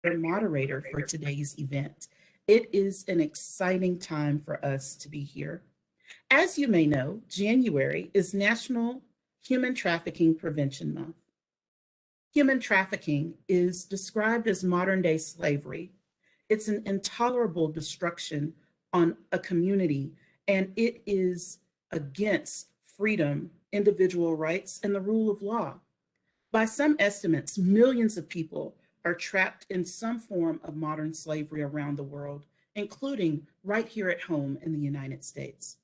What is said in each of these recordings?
our moderator for today's event. It is an exciting time for us to be here. As you may know, January is National Human Trafficking Prevention Month. Human trafficking is described as modern day slavery. It's an intolerable destruction on a community, and it is against freedom, individual rights, and the rule of law. By some estimates, millions of people are trapped in some form of modern slavery around the world, including right here at home in the United States.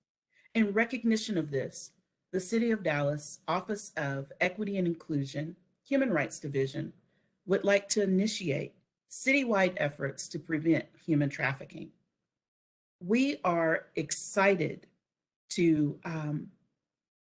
In recognition of this, the City of Dallas Office of Equity and Inclusion, Human Rights Division, would like to initiate citywide efforts to prevent human trafficking. We are excited to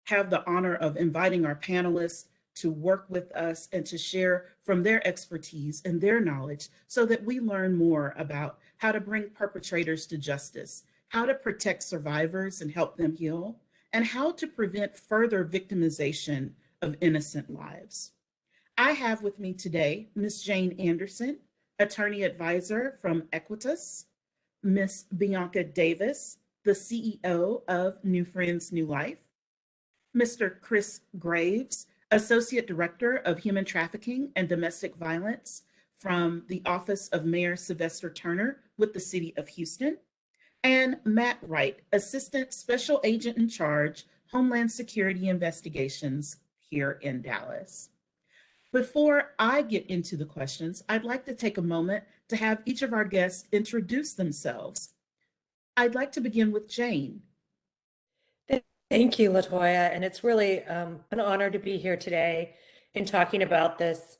have the honor of inviting our panelists to work with us and to share from their expertise and their knowledge so that we learn more about how to bring perpetrators to justice, how to protect survivors and help them heal, and how to prevent further victimization of innocent lives. I have with me today Ms. Jane Anderson, attorney advisor from Equitas, Ms. Bianca Davis, the CEO of New Friends, New Life, Mr. Chris Graves, Associate Director of Human Trafficking and Domestic Violence from the Office of Mayor Sylvester Turner with the City of Houston, and Matt Wright, Assistant Special Agent in Charge, Homeland Security Investigations here in Dallas. Before I get into the questions, I'd like to take a moment to have each of our guests introduce themselves. I'd like to begin with Jane. Thank you, LaToya, and it's really an honor to be here today in talking about this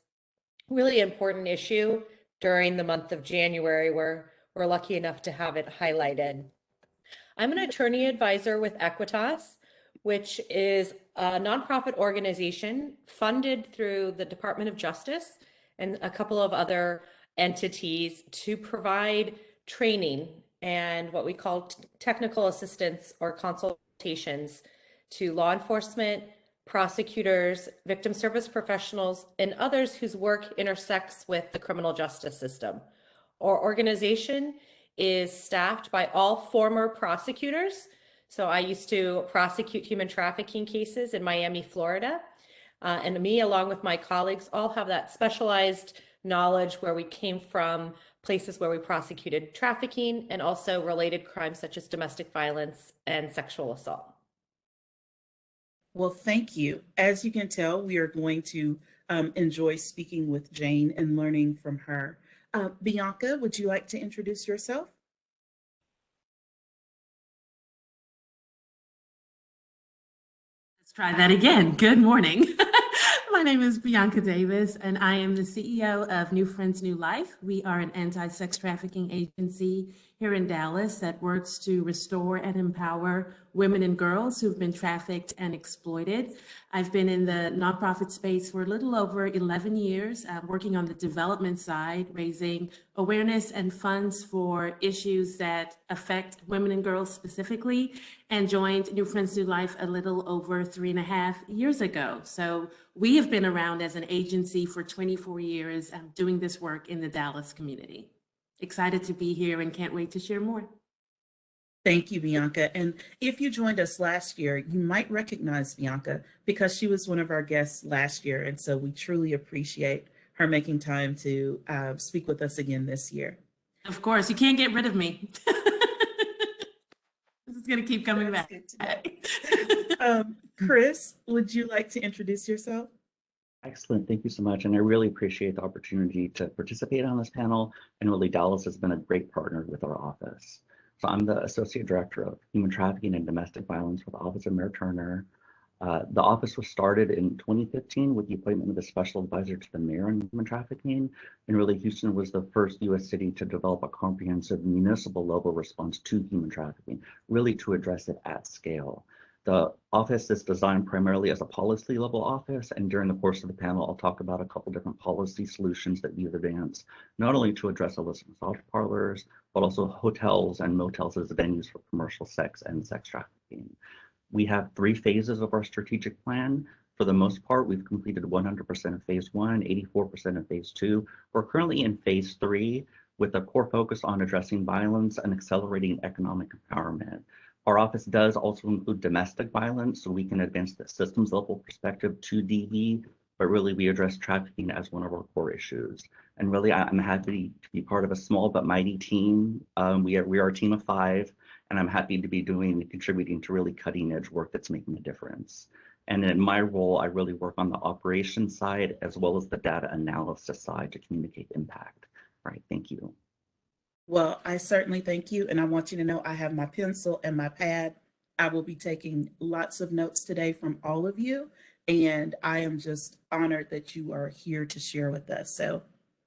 really important issue during the month of January, where we're lucky enough to have it highlighted. I'm an attorney advisor with Equitas, which is a nonprofit organization funded through the Department of Justice and a couple of other entities to provide training and what we call technical assistance or consultations to law enforcement, prosecutors, victim service professionals, and others whose work intersects with the criminal justice system. Our organization is staffed by all former prosecutors. So I used to prosecute human trafficking cases in Miami, Florida. And me, along with my colleagues, all have that specialized knowledge where we came from, places where we prosecuted trafficking and also related crimes such as domestic violence and sexual assault. Well, thank you. As you can tell, we are going to enjoy speaking with Jane and learning from her. Bianca, would you like to introduce yourself? Let's try that again. Good morning. My name is Bianca Davis, and I am the CEO of New Friends, New Life. We are an anti-sex trafficking agency here in Dallas that works to restore and empower women and girls who've been trafficked and exploited. I've been in the nonprofit space for a little over 11 years, working on the development side, raising awareness and funds for issues that affect women and girls specifically, and joined New Friends, New Life a little over 3.5 years ago. So we have been around as an agency for 24 years, doing this work in the Dallas community. Excited to be here and can't wait to share more. Thank you, Bianca. And if you joined us last year, you might recognize Bianca because she was one of our guests last year. And so we truly appreciate her making time to speak with us again this year. Of course, you can't get rid of me. This is going to keep coming back. Chris, would you like to introduce yourself? Excellent. Thank you so much. And I really appreciate the opportunity to participate on this panel. And really, Dallas has been a great partner with our office. So I'm the Associate Director of Human Trafficking and Domestic Violence with the Office of Mayor Turner. The office was started in 2015 with the appointment of a special advisor to the mayor on human trafficking. And really, Houston was the first U.S. city to develop a comprehensive municipal level response to human trafficking, really to address it at scale. The office is designed primarily as a policy level office, and during the course of the panel, I'll talk about a couple different policy solutions that we've advanced, not only to address illicit massage parlors, but also hotels and motels as venues for commercial sex and sex trafficking. We have 3 phases of our strategic plan. For the most part, we've completed 100% of phase one, 84% of phase two. We're currently in phase three with a core focus on addressing violence and accelerating economic empowerment. Our office does also include domestic violence, so we can advance the systems level perspective to DV, but really we address trafficking as one of our core issues. And really, I'm happy to be part of a small but mighty team. We are a team of 5, and I'm happy to be contributing to really cutting edge work that's making a difference. And in my role, I really work on the operations side as well as the data analysis side to communicate impact. All right, thank you. Well, I certainly thank you. And I want you to know I have my pencil and my pad. I will be taking lots of notes today from all of you. And I am just honored that you are here to share with us. So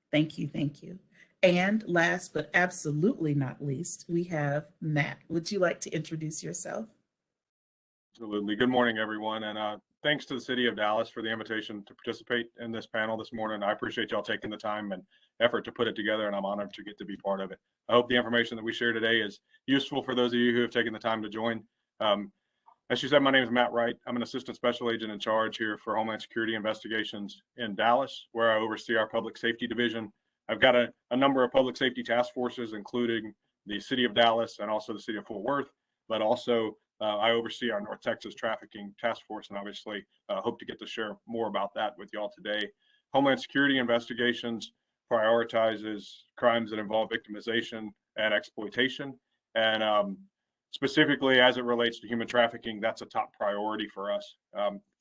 thank you, thank you. And last but absolutely not least, we have Matt. Would you like to introduce yourself? Absolutely. Good morning, everyone. And thanks to the city of Dallas for the invitation to participate in this panel this morning. I appreciate y'all taking the time and effort to put it together, and I'm honored to get to be part of it. I hope the information that we share today is useful for those of you who have taken the time to join. As she said, my name is Matt Wright. I'm an assistant special agent in charge here for Homeland Security Investigations in Dallas, where I oversee our public safety division. I've got a number of public safety task forces, including the city of Dallas and also the city of Fort Worth, but also I oversee our North Texas Trafficking Task Force, and obviously hope to get to share more about that with y'all today. Homeland Security Investigations prioritizes crimes that involve victimization and exploitation. And specifically as it relates to human trafficking, that's a top priority for us.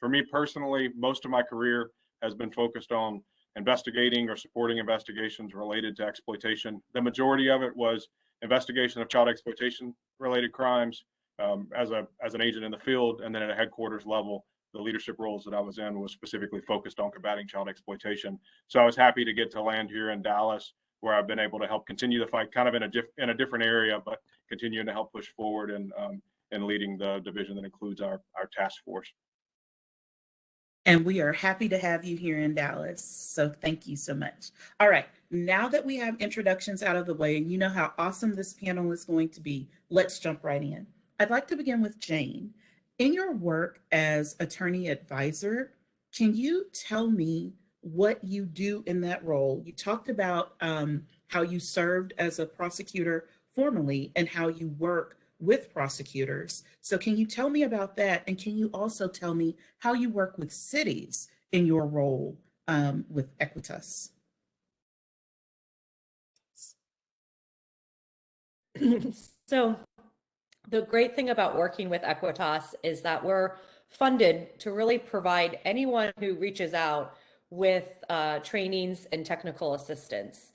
For me personally, most of my career has been focused on investigating or supporting investigations related to exploitation. The majority of it was investigation of child exploitation related crimes, as an agent in the field, and then at a headquarters level, the leadership roles that I was in was specifically focused on combating child exploitation. So I was happy to get to land here in Dallas, where I've been able to help continue the fight, kind of in a different area, but continuing to help push forward and leading the division that includes our task force. And we are happy to have you here in Dallas. So thank you so much. All right, now that we have introductions out of the way and you know how awesome this panel is going to be, let's jump right in. I'd like to begin with Jane. In your work as attorney advisor, can you tell me what you do in that role? You talked about how you served as a prosecutor formerly and how you work with prosecutors. So can you tell me about that? And can you also tell me how you work with cities in your role with Equitas? So the great thing about working with Equitas is that we're funded to really provide anyone who reaches out with trainings and technical assistance,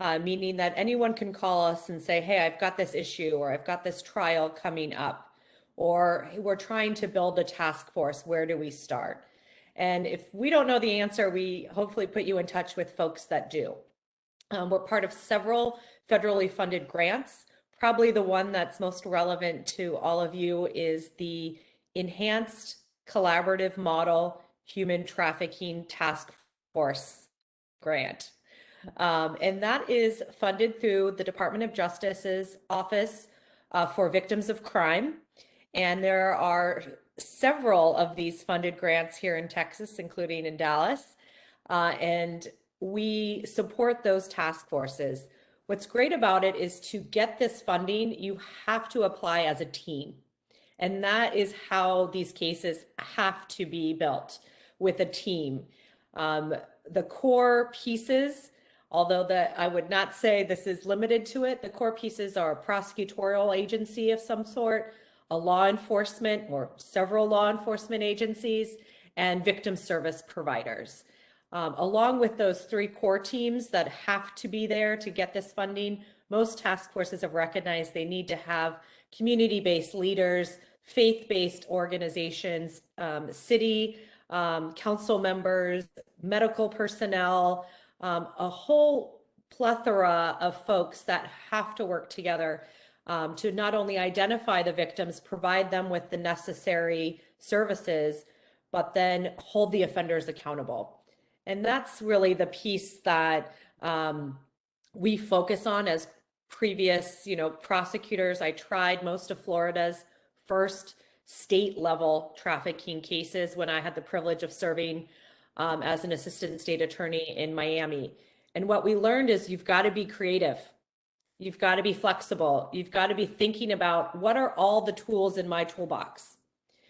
meaning that anyone can call us and say, hey, I've got this issue, or I've got this trial coming up, or hey, we're trying to build a task force. Where do we start? And if we don't know the answer, we hopefully put you in touch with folks that do. We're part of several federally funded grants. Probably the one that's most relevant to all of you is the Enhanced Collaborative Model Human Trafficking Task Force grant. And that is funded through the Department of Justice's Office for Victims of Crime. And there are several of these funded grants here in Texas, including in Dallas. And we support those task forces. What's great about it is to get this funding, you have to apply as a team. And that is how these cases have to be built, with a team. The core pieces, although I would not say this is limited to it, the core pieces are a prosecutorial agency of some sort, a law enforcement or several law enforcement agencies, and victim service providers. Along with those 3 core teams that have to be there to get this funding, most task forces have recognized they need to have community-based leaders, faith-based organizations, city council members, medical personnel, a whole plethora of folks that have to work together to not only identify the victims, provide them with the necessary services, but then hold the offenders accountable. And that's really the piece that we focus on as previous, prosecutors. I tried most of Florida's first state level trafficking cases when I had the privilege of serving as an assistant state attorney in Miami. And what we learned is you've got to be creative. You've got to be flexible. You've got to be thinking about what are all the tools in my toolbox,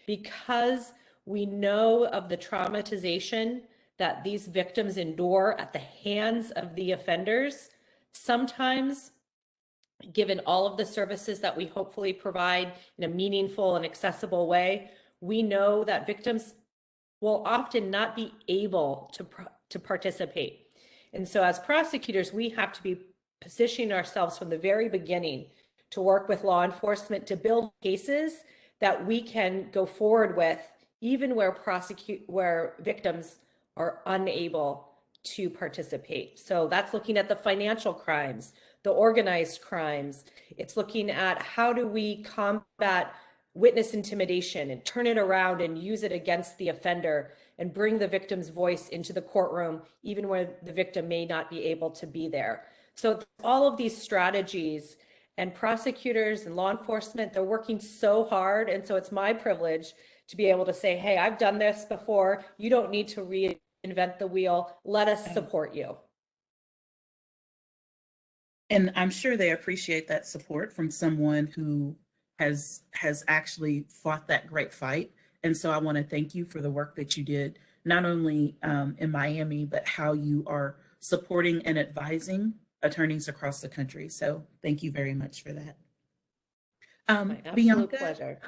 because we know of the traumatization that these victims endure at the hands of the offenders. Sometimes, given all of the services that we hopefully provide in a meaningful and accessible way, we know that victims will often not be able to participate. And so as prosecutors, we have to be positioning ourselves from the very beginning to work with law enforcement to build cases that we can go forward with, even where victims are unable to participate. So that's looking at the financial crimes, the organized crimes. It's looking at how do we combat witness intimidation and turn it around and use it against the offender and bring the victim's voice into the courtroom, even where the victim may not be able to be there. So all of these strategies, and prosecutors and law enforcement, they're working so hard. And so it's my privilege to be able to say, hey, I've done this before. You don't need to reinvent the wheel. Let us support you. And I'm sure they appreciate that support from someone who has actually fought that great fight. And so I want to thank you for the work that you did, not only in Miami, but how you are supporting and advising attorneys across the country. So thank you very much for that. My absolute Bianca, pleasure.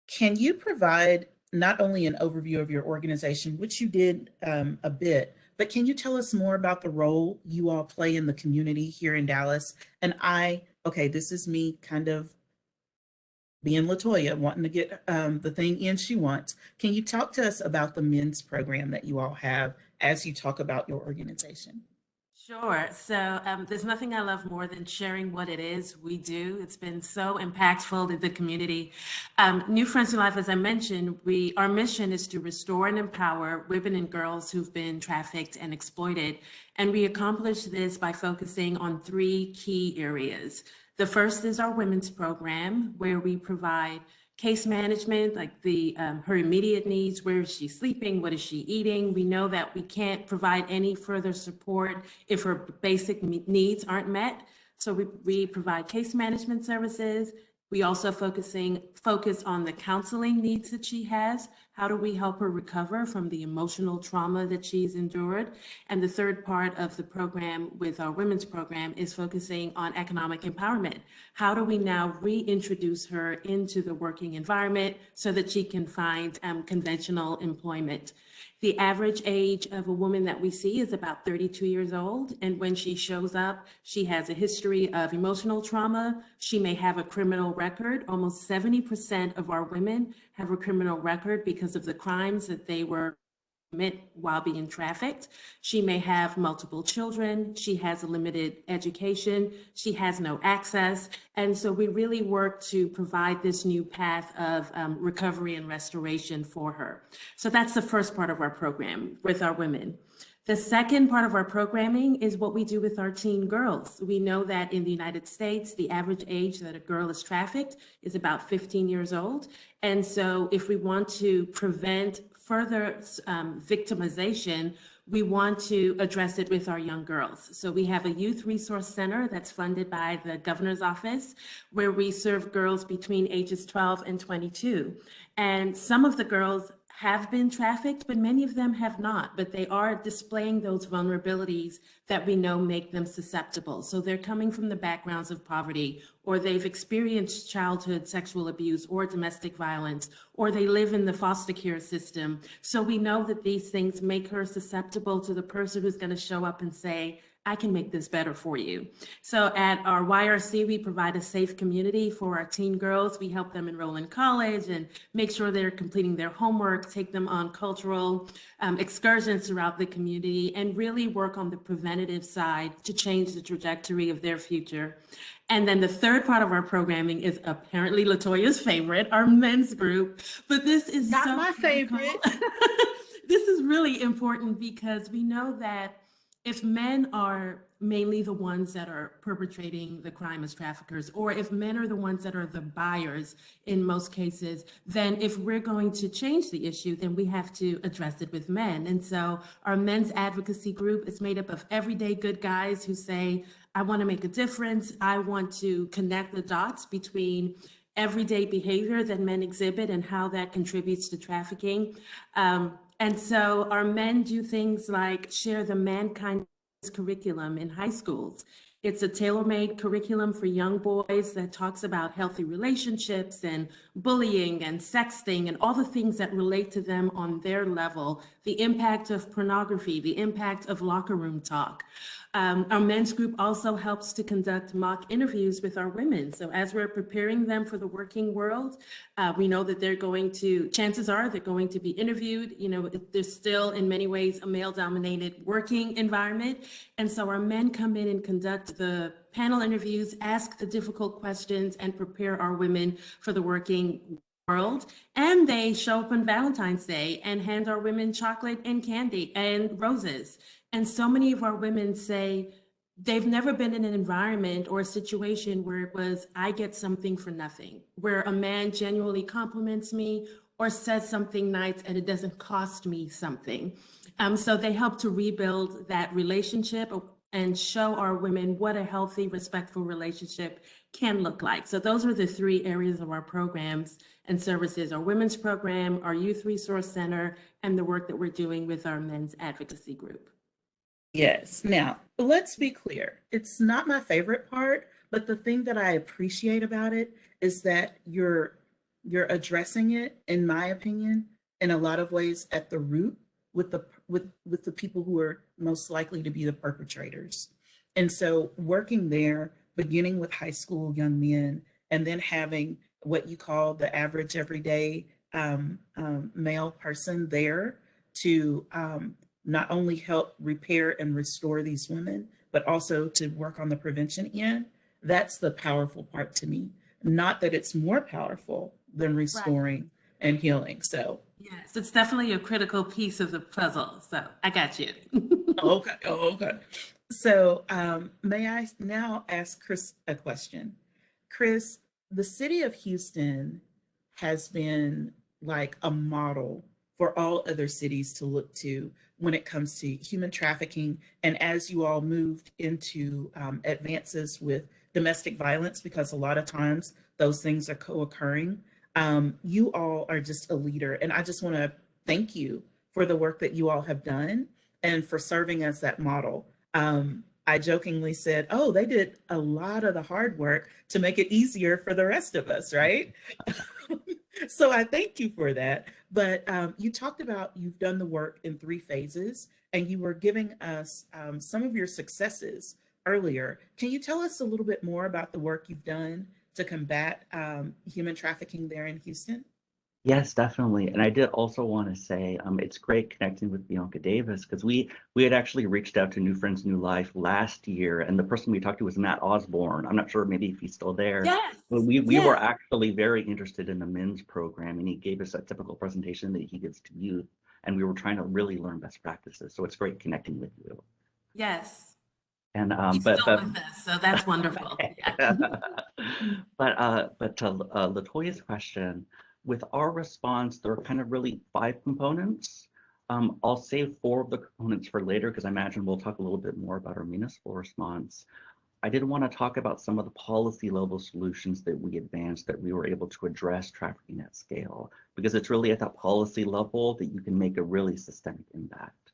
can you provide not only an overview of your organization, which you did a bit, but can you tell us more about the role you all play in the community here in Dallas? And okay, this is me kind of being LaToya, wanting to get the thing in she wants. Can you talk to us about the men's program that you all have as you talk about your organization? Sure. So there's nothing I love more than sharing what it is we do. It's been so impactful to the community. New Friends in Life, as I mentioned, our mission is to restore and empower women and girls who've been trafficked and exploited. And we accomplish this by focusing on 3 key areas. The first is our women's program, where we provide case management, like her immediate needs. Where is she sleeping? What is she eating? We know that we can't provide any further support if her basic needs aren't met. So we provide case management services. We also focus on the counseling needs that she has. How do we help her recover from the emotional trauma that she's endured? And the third part of the program with our women's program is focusing on economic empowerment. How do we now reintroduce her into the working environment so that she can find conventional employment? The average age of a woman that we see is about 32 years old. And when she shows up, she has a history of emotional trauma. She may have a criminal record. Almost 70% of our women have a criminal record because of the crimes that they were while being trafficked. She may have multiple children. She has a limited education. She has no access. And so we really work to provide this new path of recovery and restoration for her. So that's the first part of our program with our women. The second part of our programming is what we do with our teen girls. We know that in the United States, the average age that a girl is trafficked is about 15 years old. And so if we want to prevent further victimization, we want to address it with our young girls. So we have a youth resource center that's funded by the governor's office, where we serve girls between ages 12 and 22. And some of the girls have been trafficked, but many of them have not, but they are displaying those vulnerabilities that we know make them susceptible. So they're coming from the backgrounds of poverty, or they've experienced childhood sexual abuse or domestic violence, or they live in the foster care system. So we know that these things make her susceptible to the person who's going to show up and say, I can make this better for you. So at our YRC, we provide a safe community for our teen girls. We help them enroll in college and make sure they're completing their homework, take them on cultural excursions throughout the community, and really work on the preventative side to change the trajectory of their future. And then the third part of our programming is apparently LaToya's favorite, our men's group. But this is Not so my critical. favorite. This is really important because we know that if men are mainly the ones that are perpetrating the crime as traffickers, or if men are the ones that are the buyers in most cases, then if we're going to change the issue, then we have to address it with men. And so our men's advocacy group is made up of everyday good guys who say, I want to make a difference. I want to connect the dots between everyday behavior that men exhibit and how that contributes to trafficking. And so our men do things like share the Mankind curriculum in high schools. It's a tailor-made curriculum for young boys that talks about healthy relationships and bullying and sexting and all the things that relate to them on their level, the impact of pornography, the impact of locker room talk. Our men's group also helps to conduct mock interviews with our women. So as we're preparing them for the working world, we know that chances are they're going to be interviewed. You know, there's still in many ways a male-dominated working environment. And so our men come in and conduct the panel interviews, ask the difficult questions, and prepare our women for the working world. And they show up on Valentine's Day and hand our women chocolate and candy and roses. And so many of our women say they've never been in an environment or a situation where it was, I get something for nothing, where a man genuinely compliments me or says something nice and it doesn't cost me something. So they help to rebuild that relationship and show our women what a healthy, respectful relationship can look like. So those are the three areas of our programs and services: our women's program, our youth resource center, and the work that we're doing with our men's advocacy group. Yes. Now, let's be clear. It's not my favorite part, but the thing that I appreciate about it is that you're addressing it, in my opinion, in a lot of ways at the root with the people who are most likely to be the perpetrators. And so working there, beginning with high school young men, and then having what you call the average everyday male person there to not only help repair and restore these women, but also to work on the prevention end. That's the powerful part to me. Not that it's more powerful than restoring and healing. So yes, it's definitely a critical piece of the puzzle. So I got you. okay. Oh, okay. So may I now ask Chris a question? Chris, the city of Houston has been like a model for all other cities to look to when it comes to human trafficking. And as you all moved into advances with domestic violence, because a lot of times those things are co-occurring, you all are just a leader. And I just want to thank you for the work that you all have done and for serving as that model. I jokingly said, oh, they did a lot of the hard work to make it easier for the rest of us, right? So I thank you for that. But you talked about you've done the work in 3 phases, and you were giving us some of your successes earlier. Can you tell us a little bit more about the work you've done to combat human trafficking there in Houston? Yes, definitely. And I did also want to say it's great connecting with Bianca Davis, because we had actually reached out to New Friends, New Life last year, and the person we talked to was Matt Osborne. I'm not sure maybe if he's still there. Yes. But we yes. were actually very interested in the men's program, and he gave us a typical presentation that he gives to youth, and we were trying to really learn best practices. So it's great connecting with you. Yes. And He's but still with us, so that's wonderful. Yeah. But to Latoya's question, with our response, there are kind of really 5 components. I'll save 4 of the components for later because I imagine we'll talk a little bit more about our municipal response. I did want to talk about some of the policy level solutions that we advanced that we were able to address trafficking at scale, because it's really at that policy level that you can make a really systemic impact.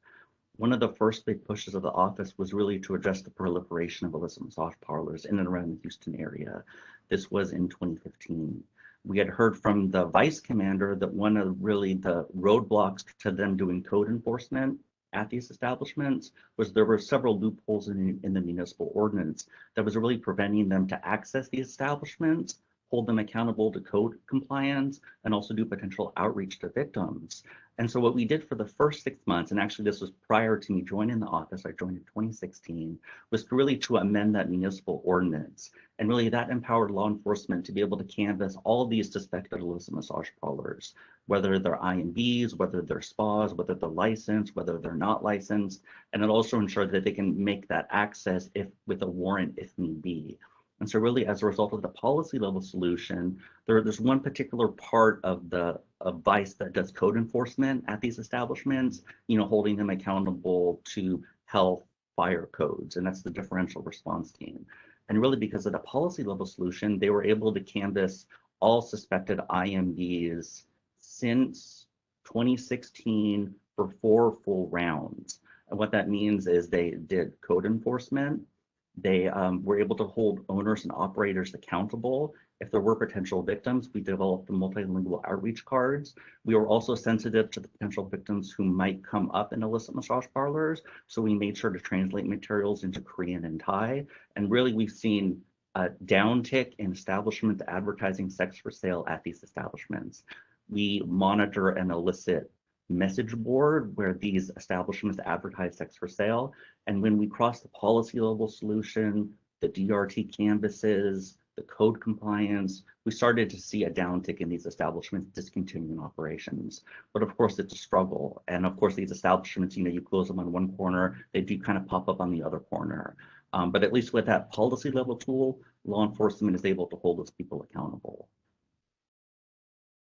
One of the first big pushes of the office was really to address the proliferation of illicit massage parlors in and around the Houston area. This was in 2015. We had heard from the vice commander that one of really the roadblocks to them doing code enforcement at these establishments was there were several loopholes in the municipal ordinance that was really preventing them to access these establishments, hold them accountable to code compliance, and also do potential outreach to victims. And so what we did for the first 6 months, and actually this was prior to me joining the office, I joined in 2016, was to amend that municipal ordinance. And really that empowered law enforcement to be able to canvass all of these suspected illicit massage parlors, whether they're IMBs, whether they're spas, whether they're licensed, whether they're not licensed. And it also ensured that they can make that access with a warrant if need be. And so really, as a result of the policy level solution, there's one particular part of the vice that does code enforcement at these establishments, holding them accountable to health, fire codes, and that's the differential response team. And really, because of the policy level solution, they were able to canvass all suspected IMBs since 2016 for 4 full rounds. And what that means is they did code enforcement. They were able to hold owners and operators accountable. If there were potential victims, we developed the multilingual outreach cards. We were also sensitive to the potential victims who might come up in illicit massage parlors. So we made sure to translate materials into Korean and Thai. And really, we've seen a downtick in establishments advertising sex for sale at these establishments. We monitor an illicit message board where these establishments advertise sex for sale. And when we crossed the policy level solution, the DRT canvases, the code compliance, we started to see a downtick in these establishments discontinuing operations. But of course, it's a struggle. And of course, these establishments, you close them on one corner, they do kind of pop up on the other corner. But at least with that policy level tool, law enforcement is able to hold those people accountable.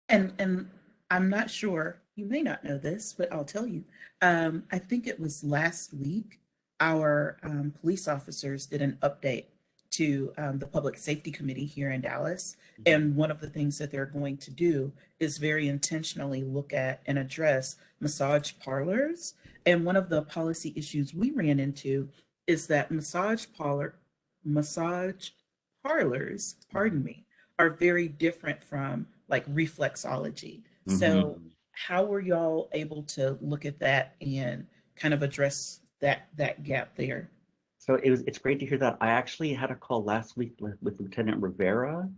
And I'm not sure, you may not know this, but I'll tell you. I think it was last week, our police officers did an update to the Public Safety Committee here in Dallas. And one of the things that they're going to do is very intentionally look at and address massage parlors. And one of the policy issues we ran into is that massage parlors, pardon me, are very different from like reflexology. So how were y'all able to look at that and kind of address that gap there? So it's great to hear that. I actually had a call last week with Lieutenant Rivera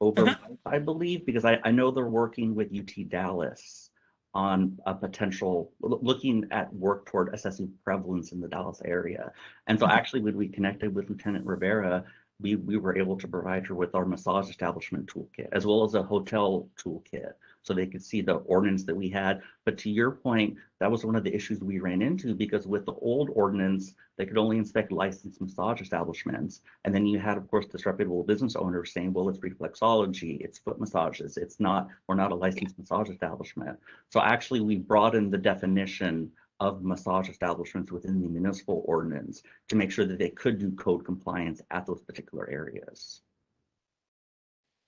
over, I believe, because I know they're working with UT Dallas on a potential, looking at work toward assessing prevalence in the Dallas area. And so actually when we connected with Lieutenant Rivera, we were able to provide her with our massage establishment toolkit, as well as a hotel toolkit, so they could see the ordinance that we had. But to your point, that was one of the issues we ran into, because with the old ordinance, they could only inspect licensed massage establishments. And then you had, of course, disreputable business owners saying, well, it's reflexology, it's foot massages, we're not a licensed massage establishment. So actually we broadened the definition of massage establishments within the municipal ordinance to make sure that they could do code compliance at those particular areas.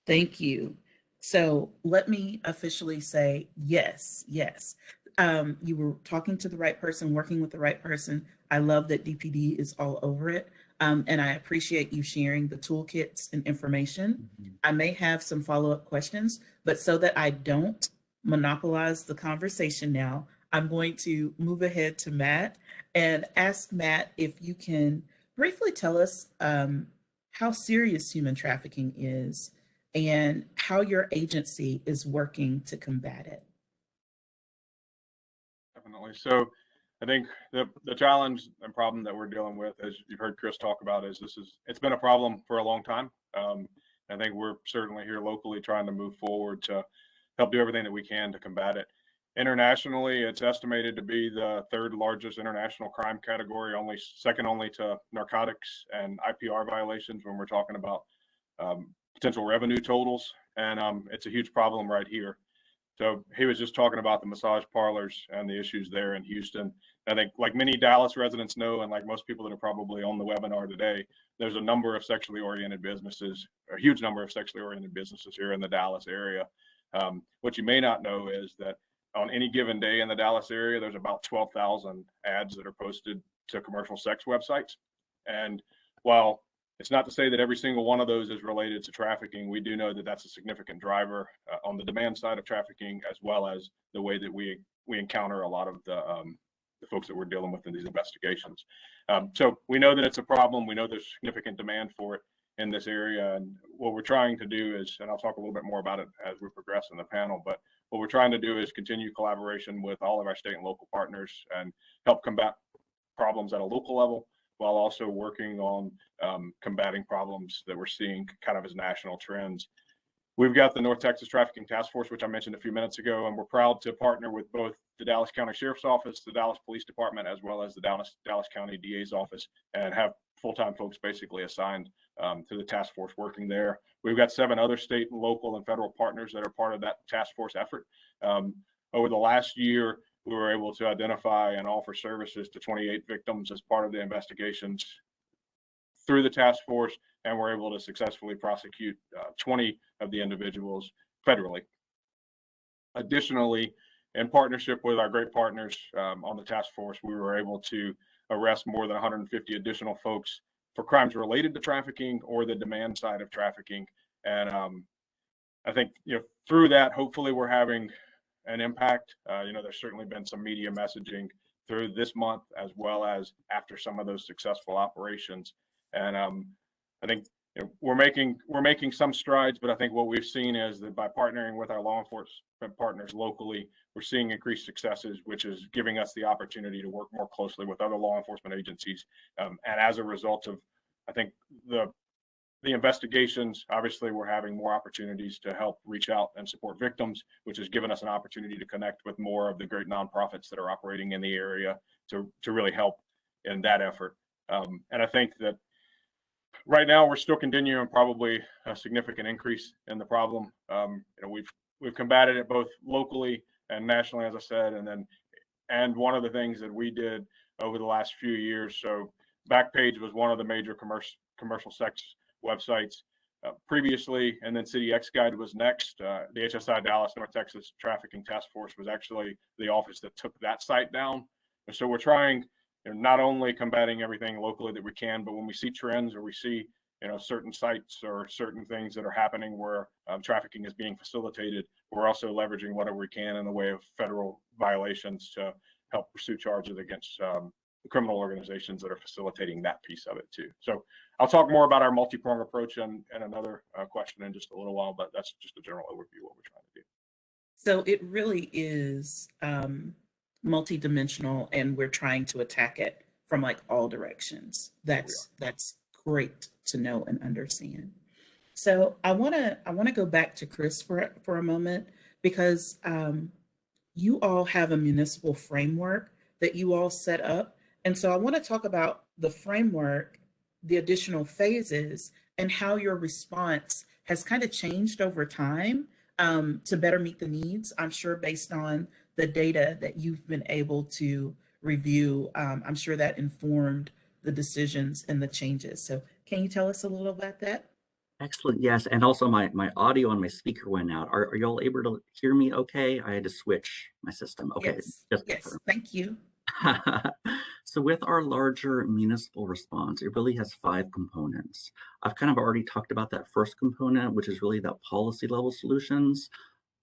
Thank you. So let me officially say yes. You were talking to the right person, working with the right person. I love that DPD is all over it. And I appreciate you sharing the toolkits and information. I may have some follow-up questions, but so that I don't monopolize the conversation now, I'm going to move ahead to Matt and ask Matt if you can briefly tell us how serious human trafficking is and how your agency is working to combat it. Definitely. So I think the challenge and problem that we're dealing with, as you've heard Chris talk about, is it's been a problem for a long time. I think we're certainly here locally trying to move forward to help do everything that we can to combat it. Internationally, it's estimated to be the 3rd largest international crime category, second only to narcotics and IPR violations when we're talking about potential revenue totals. And it's a huge problem right here. So he was just talking about the massage parlors and the issues there in Houston. I think, like many Dallas residents know, and like most people that are probably on the webinar today, there's a number of sexually oriented businesses, a huge number of sexually oriented businesses here in the Dallas area. What you may not know is that on any given day in the Dallas area, there's about 12,000 ads that are posted to commercial sex websites. And while it's not to say that every single one of those is related to trafficking, we do know that that's a significant driver on the demand side of trafficking, as well as the way that we encounter a lot of the folks that we're dealing with in these investigations. So we know that it's a problem. We know there's significant demand for it in this area. And what we're trying to do is, and I'll talk a little bit more about it as we progress in the panel, but what we're trying to do is continue collaboration with all of our state and local partners and help combat problems at a local level, while also working on combating problems that we're seeing kind of as national trends. We've got the North Texas Trafficking Task Force, which I mentioned a few minutes ago, and we're proud to partner with both the Dallas County Sheriff's Office, the Dallas Police Department, as well as the Dallas County DA's office, and have full-time folks basically assigned to the task force working there. We've got 7 other state and local and federal partners that are part of that task force effort. Over the last year, we were able to identify and offer services to 28 victims as part of the investigations through the task force, and we're able to successfully prosecute 20 of the individuals federally. Additionally, in partnership with our great partners on the task force, we were able to arrest more than 150 additional folks for crimes related to trafficking or the demand side of trafficking. And I think, through that, hopefully we're having an impact. There's certainly been some media messaging through this month, as well as after some of those successful operations. And I think we're making some strides, but I think what we've seen is that by partnering with our law enforcement partners locally, we're seeing increased successes, which is giving us the opportunity to work more closely with other law enforcement agencies. And as a result of, I think, the investigations, obviously we're having more opportunities to help reach out and support victims, which has given us an opportunity to connect with more of the great nonprofits that are operating in the area to really help in that effort. And I think that right now we're still continuing probably a significant increase in the problem. We've combated it both locally and nationally, as I said, and one of the things that we did over the last few years. So Backpage was one of the major commercial sex websites previously, and then City X Guide was next. The HSI Dallas North Texas Trafficking Task Force was actually the office that took that site down. And so we're trying, not only combating everything locally that we can, but when we see trends or we see certain sites or certain things that are happening where trafficking is being facilitated, we're also leveraging whatever we can in the way of federal violations to help pursue charges against criminal organizations that are facilitating that piece of it too. So I'll talk more about our multi-pronged approach and another question in just a little while, but that's just a general overview of what we're trying to do. So it really is multidimensional, and we're trying to attack it from like all directions. That's great to know and understand. So I want to go back to Chris for a moment, because you all have a municipal framework that you all set up. And so I want to talk about the framework, the additional phases, and how your response has kind of changed over time to better meet the needs, I'm sure, based on the data that you've been able to review. I'm sure that informed the decisions and the changes. So can you tell us a little about that? Excellent. Yes. And also my audio on my speaker went out. Are y'all able to hear me okay? I had to switch my system. Okay. Yes. Thank you. So with our larger municipal response, it really has 5 components. I've kind of already talked about that first component, which is really that policy level solutions.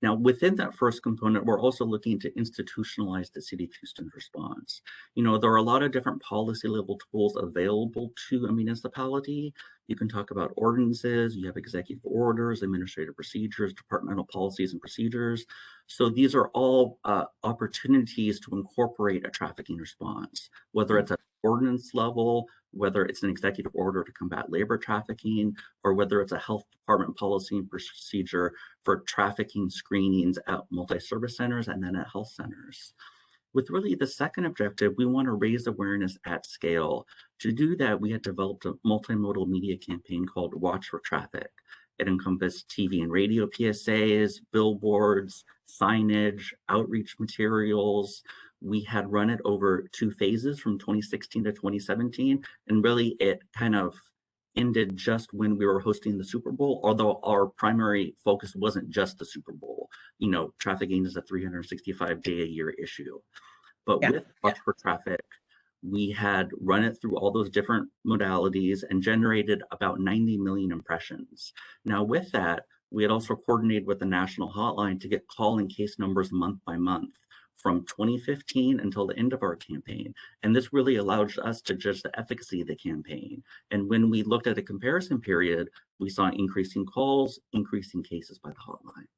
Now, within that first component, we're also looking to institutionalize the City of Houston's response. There are a lot of different policy level tools available to a municipality. You can talk about ordinances, you have executive orders, administrative procedures, departmental policies and procedures. So these are all opportunities to incorporate a trafficking response, whether it's at ordinance level, whether it's an executive order to combat labor trafficking, or whether it's a health department policy and procedure for trafficking screenings at multi-service centers and then at health centers. With really the second objective, we want to raise awareness at scale. To do that, we had developed a multimodal media campaign called Watch for Traffic. It encompassed TV and radio PSAs, billboards, signage, outreach materials. We had run it over 2 phases from 2016 to 2017, and really it kind of ended just when we were hosting the Super Bowl, although our primary focus wasn't just the Super Bowl. Trafficking is a 365-day-a-year issue. But with Watch for Traffic, we had run it through all those different modalities and generated about 90 million impressions. Now with that, we had also coordinated with the national hotline to get call and case numbers month by month from 2015 until the end of our campaign. And this really allowed us to judge the efficacy of the campaign. And when we looked at a comparison period, we saw increasing calls, increasing cases by the hotline.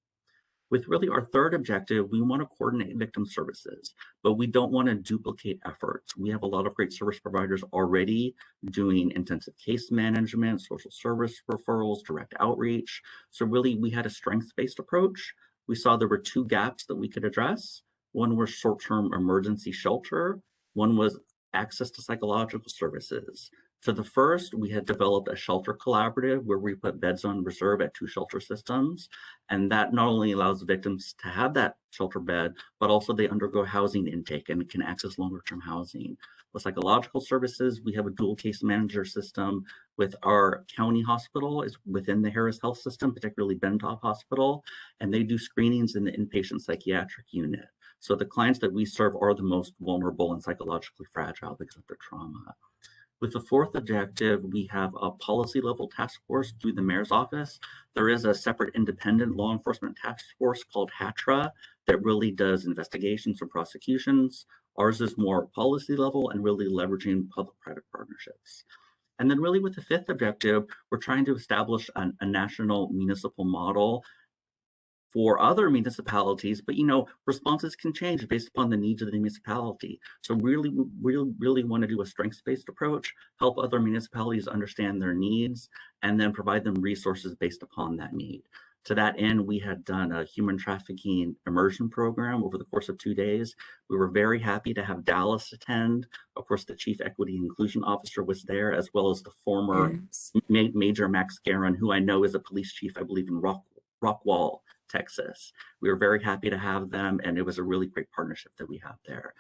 With really our third objective, we want to coordinate victim services, but we don't want to duplicate efforts. We have a lot of great service providers already doing intensive case management, social service referrals, direct outreach. So really we had a strengths-based approach. We saw there were two gaps that we could address. One was short-term emergency shelter. One was access to psychological services. For the first, we had developed a shelter collaborative where we put beds on reserve at 2 shelter systems. And that not only allows victims to have that shelter bed, but also they undergo housing intake and can access longer term housing. With psychological services, we have a dual case manager system with our county hospital is within the Harris Health System, particularly Bentop Hospital, and they do screenings in the inpatient psychiatric unit. So the clients that we serve are the most vulnerable and psychologically fragile because of their trauma. With the fourth objective, we have a policy level task force through the mayor's office. There is a separate independent law enforcement task force called HATRA that really does investigations and prosecutions. Ours is more policy level and really leveraging public-private partnerships. And then really with the fifth objective, we're trying to establish a national municipal model for other municipalities, but responses can change based upon the needs of the municipality. So we really want to do a strengths-based approach, help other municipalities understand their needs, and then provide them resources based upon that need. To that end, we had done a human trafficking immersion program over the course of 2 days. We were very happy to have Dallas attend. Of course, the Chief Equity and Inclusion Officer was there, as well as the former Major Max Guerin, who I know is a police chief, I believe, in Rockwall, Texas. We were very happy to have them, and it was a really great partnership that we have there.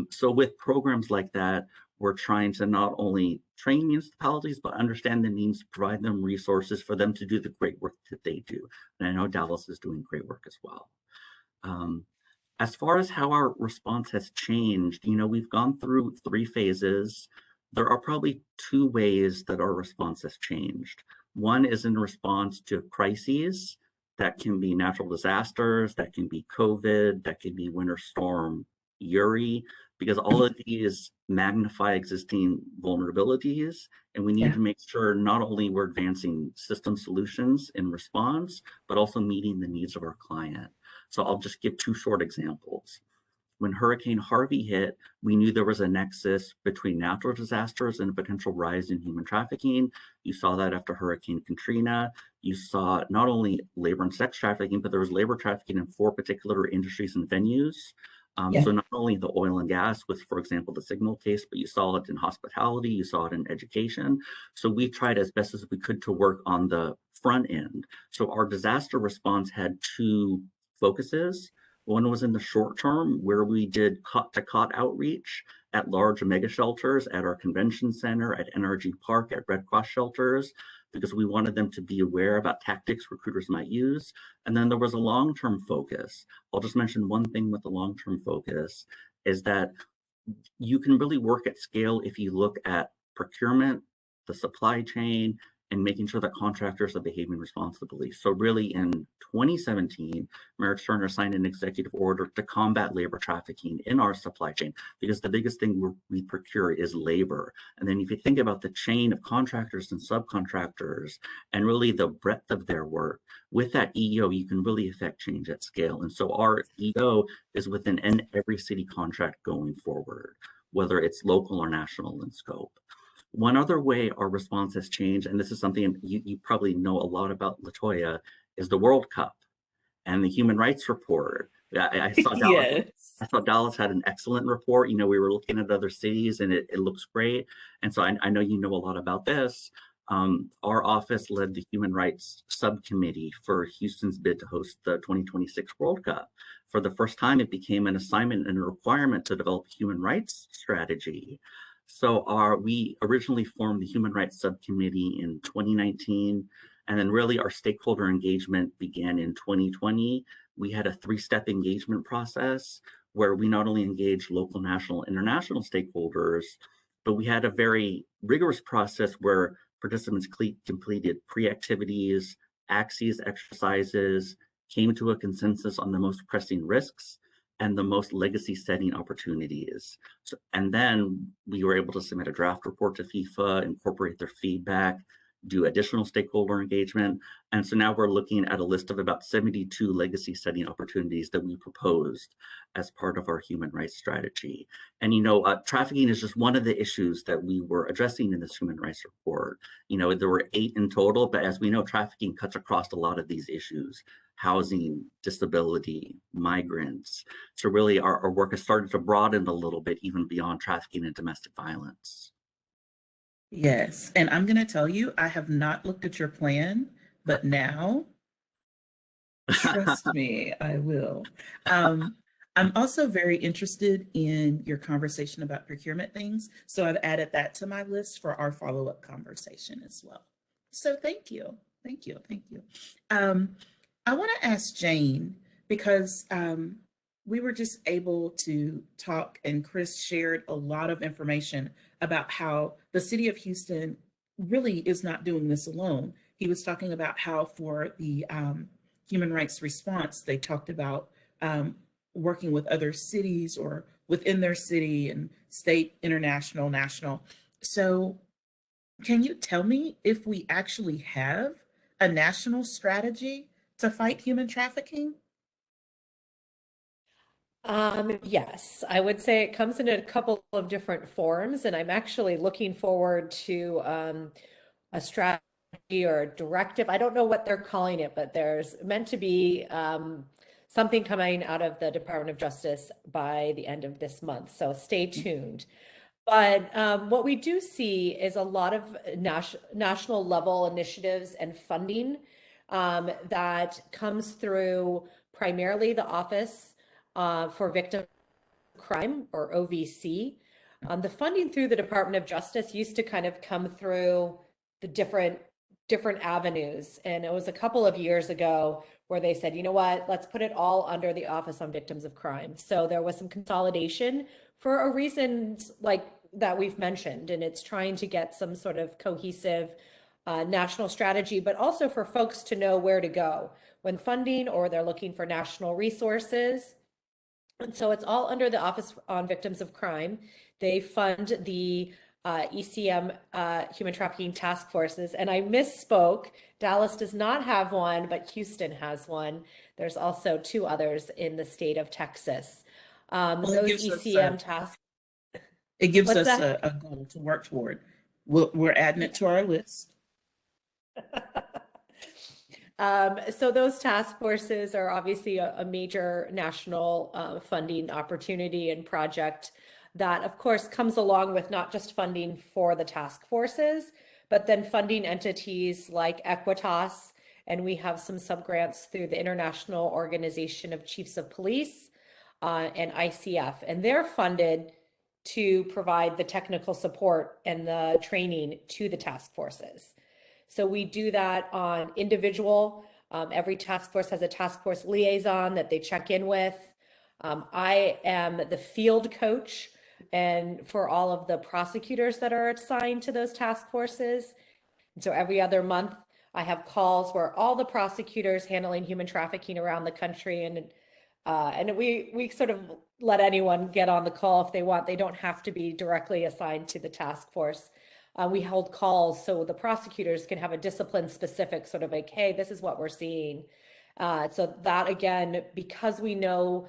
So with programs like that, we're trying to not only train municipalities, but understand the needs, provide them resources for them to do the great work that they do. And I know Dallas is doing great work as well. As far as how our response has changed, we've gone through 3 phases. There are probably 2 ways that our response has changed. One is in response to crises. That can be natural disasters, that can be COVID, that can be Winter Storm Uri, because all of these magnify existing vulnerabilities, and we need to make sure not only we're advancing system solutions in response, but also meeting the needs of our client. So I'll just give 2 short examples. When Hurricane Harvey hit, we knew there was a nexus between natural disasters and a potential rise in human trafficking. You saw that after Hurricane Katrina. You saw not only labor and sex trafficking, but there was labor trafficking in 4 particular industries and venues. So not only the oil and gas with, for example, the Signal case, but you saw it in hospitality, you saw it in education. So we tried as best as we could to work on the front end. So our disaster response had 2 focuses. One was in the short term, where we did cot-to-cot outreach at large mega shelters, at our convention center, at NRG Park, at Red Cross shelters, because we wanted them to be aware about tactics recruiters might use. And then there was a long-term focus. I'll just mention one thing with the long-term focus is that you can really work at scale if you look at procurement, the supply chain, and making sure that contractors are behaving responsibly. So really in 2017, Mayor Turner signed an executive order to combat labor trafficking in our supply chain, because the biggest thing we procure is labor. And then if you think about the chain of contractors and subcontractors and really the breadth of their work, with that EO, you can really affect change at scale. And so our EO is within every city contract going forward, whether it's local or national in scope. One other way our response has changed, and this is something you probably know a lot about, LaToya, is the World Cup and the Human Rights Report. I saw Dallas had an excellent report. We were looking at other cities and it looks great. And so I know you know a lot about this. Our office led the Human Rights Subcommittee for Houston's bid to host the 2026 World Cup. For the first time, it became an assignment and a requirement to develop a human rights strategy. So we originally formed the Human Rights Subcommittee in 2019, and then really our stakeholder engagement began in 2020. We had a 3-step engagement process where we not only engaged local, national, international stakeholders, but we had a very rigorous process where participants completed pre-activities, axes exercises, came to a consensus on the most pressing risks, and the most legacy setting opportunities. And then we were able to submit a draft report to FIFA, incorporate their feedback, do additional stakeholder engagement. And so now we're looking at a list of about 72 legacy setting opportunities that we proposed as part of our human rights strategy. And, trafficking is just one of the issues that we were addressing in this human rights report. There were 8 in total, but as we know, trafficking cuts across a lot of these issues: housing, disability, migrants. So really our work has started to broaden a little bit even beyond trafficking and domestic violence. Yes, and I'm going to tell you, I have not looked at your plan, but now, trust me, I will. I'm also very interested in your conversation about procurement things, so I've added that to my list for our follow-up conversation as well. So thank you, thank you, thank you. I want to ask Jane, because we were just able to talk, and Chris shared a lot of information about how the city of Houston really is not doing this alone. He was talking about how for the human rights response, they talked about working with other cities or within their city and state, international, national. So can you tell me if we actually have a national strategy to fight human trafficking? Yes, I would say it comes in a couple of different forms, and I'm actually looking forward to a strategy or a directive. I don't know what they're calling it, but there's meant to be something coming out of the Department of Justice by the end of this month, so stay tuned. But what we do see is a lot of national level initiatives and funding that comes through primarily the Office for Victim Crime, or OVC. The funding through the Department of Justice used to kind of come through the different avenues. And it was a couple of years ago where they said, you know what, let's put it all under the Office on Victims of Crime. So there was some consolidation for a reason like that we've mentioned, and it's trying to get some sort of cohesive national strategy, but also for folks to know where to go when funding or they're looking for national resources. And so it's all under the Office on Victims of Crime. They fund the ECM human trafficking task forces. And I misspoke. Dallas does not have one, but Houston has one. There's also 2 others in the state of Texas. Those ECM tasks. It gives What's us that? a goal to work toward. We're adding it to our list. So those task forces are obviously a major national funding opportunity and project that, of course, comes along with not just funding for the task forces, but then funding entities like Equitas, and we have some subgrants through the International Organization of Chiefs of Police and ICF, and they're funded to provide the technical support and the training to the task forces. So we do that on individual. Every task force has a task force liaison that they check in with. I am the field coach and for all of the prosecutors that are assigned to those task forces. And so every other month, I have calls where all the prosecutors handling human trafficking around the country, and we sort of let anyone get on the call if they want. They don't have to be directly assigned to the task force. We hold calls so the prosecutors can have a discipline specific sort of like, hey, this is what we're seeing. So that, again, because we know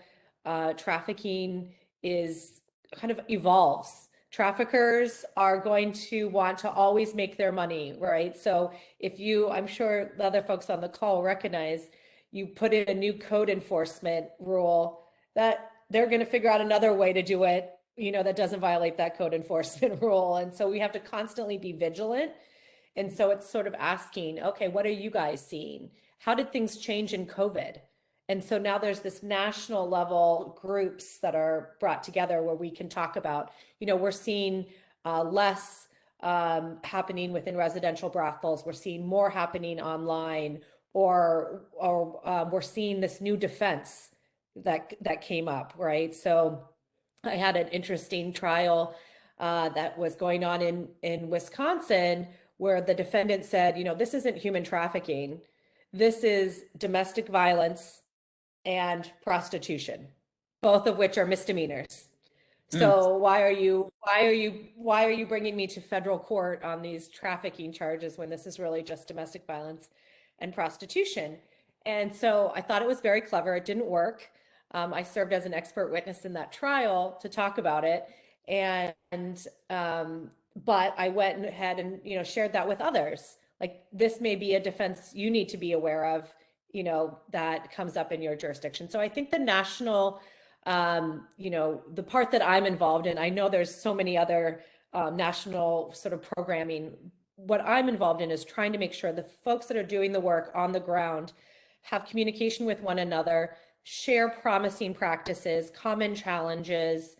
trafficking is kind of evolves. Traffickers are going to want to always make their money, right? So if you, I'm sure the other folks on the call recognize, you put in a new code enforcement rule, that they're going to figure out another way to do it, that doesn't violate that code enforcement rule. And so we have to constantly be vigilant. And so it's sort of asking, okay, what are you guys seeing? How did things change in COVID? And so now there's this national level groups that are brought together where we can talk about, we're seeing less happening within residential brothels. We're seeing more happening online, or we're seeing this new defense that came up, right? So I had an interesting trial that was going on in Wisconsin where the defendant said, this isn't human trafficking. This is domestic violence and prostitution, both of which are misdemeanors. So why are you bringing me to federal court on these trafficking charges when this is really just domestic violence and prostitution? And so I thought it was very clever. It didn't work. I served as an expert witness in that trial to talk about it. But I went ahead and, shared that with others. Like, this may be a defense you need to be aware of, that comes up in your jurisdiction. So I think the national, the part that I'm involved in, I know there's so many other national sort of programming. What I'm involved in is trying to make sure the folks that are doing the work on the ground have communication with one another, share promising practices, common challenges,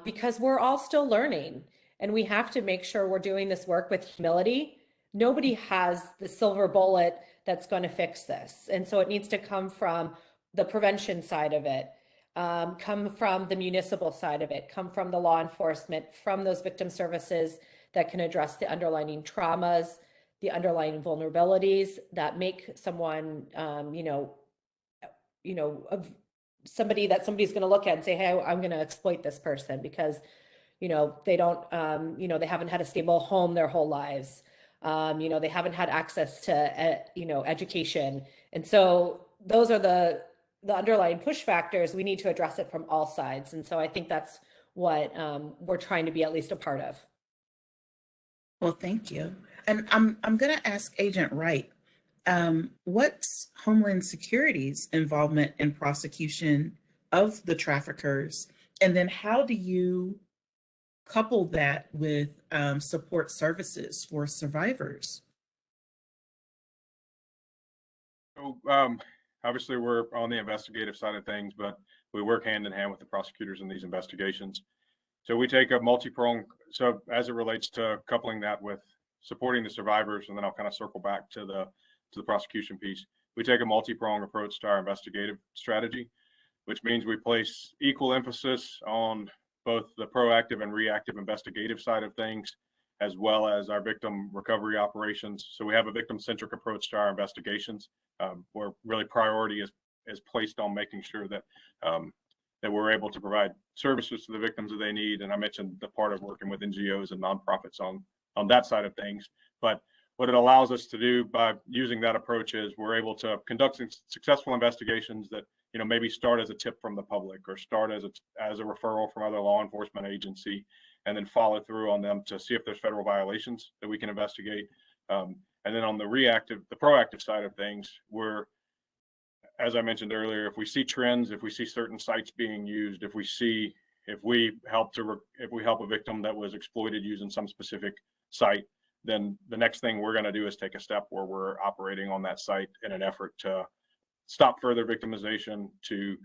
because we're all still learning, and we have to make sure we're doing this work with humility. Nobody has the silver bullet that's going to fix this. And so it needs to come from the prevention side of it, come from the municipal side of it, come from the law enforcement, from those victim services that can address the underlying traumas, the underlying vulnerabilities that make someone, somebody that somebody's going to look at and say, hey, I'm going to exploit this person because, they don't, they haven't had a stable home their whole lives. They haven't had access to, education. And so those are the underlying push factors. We need to address it from all sides. And so I think that's what we're trying to be at least a part of. Well, thank you. And I'm going to ask Agent Wright, what's Homeland Security's involvement in prosecution of the traffickers? And then how do you couple that with support services for survivors? So obviously we're on the investigative side of things, but we work hand in hand with the prosecutors in these investigations. So we take a multi-pronged, so as it relates to coupling that with supporting the survivors, and then I'll kind of circle back to the prosecution piece. We take a multi-pronged approach to our investigative strategy, which means we place equal emphasis on both the proactive and reactive investigative side of things, as well as our victim recovery operations. So we have a victim-centric approach to our investigations, where really priority is placed on making sure that that we're able to provide services to the victims that they need. And I mentioned the part of working with NGOs and nonprofits on that side of things. But what it allows us to do by using that approach is we're able to conduct successful investigations that maybe start as a tip from the public or start as a referral from other law enforcement agency, and then follow through on them to see if there's federal violations that we can investigate. And then on the proactive side of things, we're, as I mentioned earlier, if we see trends, if we see certain sites being used, if we help a victim that was exploited using some specific site, then the next thing we're going to do is take a step where we're operating on that site in an effort to stop further victimization, to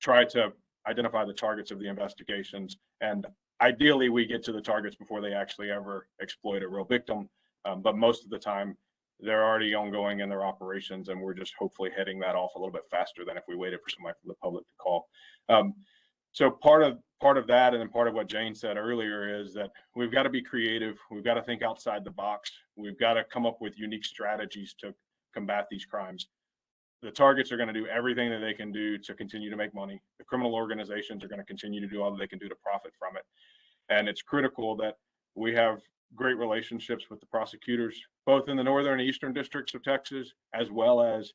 try to identify the targets of the investigations. And ideally, we get to the targets before they actually ever exploit a real victim. But most of the time, they're already ongoing in their operations, and we're just hopefully heading that off a little bit faster than if we waited for somebody from the public to call. So part of that, and then part of what Jane said earlier, is that we've got to be creative. We've got to think outside the box. We've got to come up with unique strategies to combat these crimes. The targets are going to do everything that they can do to continue to make money. The criminal organizations are going to continue to do all that they can do to profit from it. And it's critical that we have great relationships with the prosecutors, both in the northern and eastern districts of Texas, as well as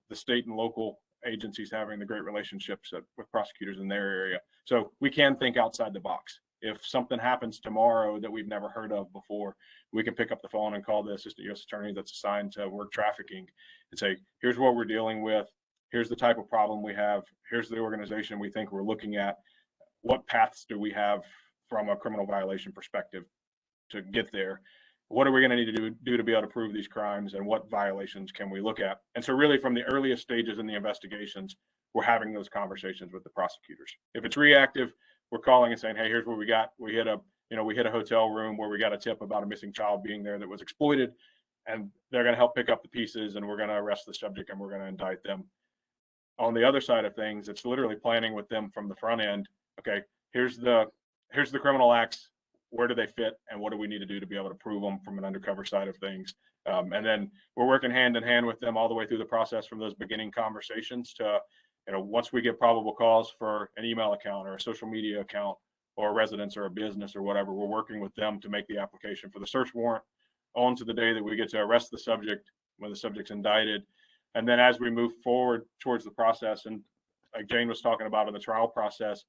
the state and local agencies having the great relationships with prosecutors in their area. So we can think outside the box. If something happens tomorrow that we've never heard of before, we can pick up the phone and call the assistant U.S. attorney that's assigned to work trafficking and say, here's what we're dealing with. Here's the type of problem we have. Here's the organization we think we're looking at. What paths do we have from a criminal violation perspective to get there? What are we going to need to do to be able to prove these crimes, and what violations can we look at? And so really from the earliest stages in the investigations, we're having those conversations with the prosecutors. If it's reactive, we're calling and saying, hey, here's what we got. We hit a hotel room where we got a tip about a missing child being there that was exploited, and they're going to help pick up the pieces, and we're going to arrest the subject, and we're going to indict them. On the other side of things, it's literally planning with them from the front end. Okay, here's the criminal acts. Where do they fit, and what do we need to do to be able to prove them from an undercover side of things? And then we're working hand in hand with them all the way through the process, from those beginning conversations to, once we get probable cause for an email account or a social media account or a residence or a business or whatever, we're working with them to make the application for the search warrant on to the day that we get to arrest the subject when the subject's indicted. And then as we move forward towards the process, and like Jane was talking about in the trial process,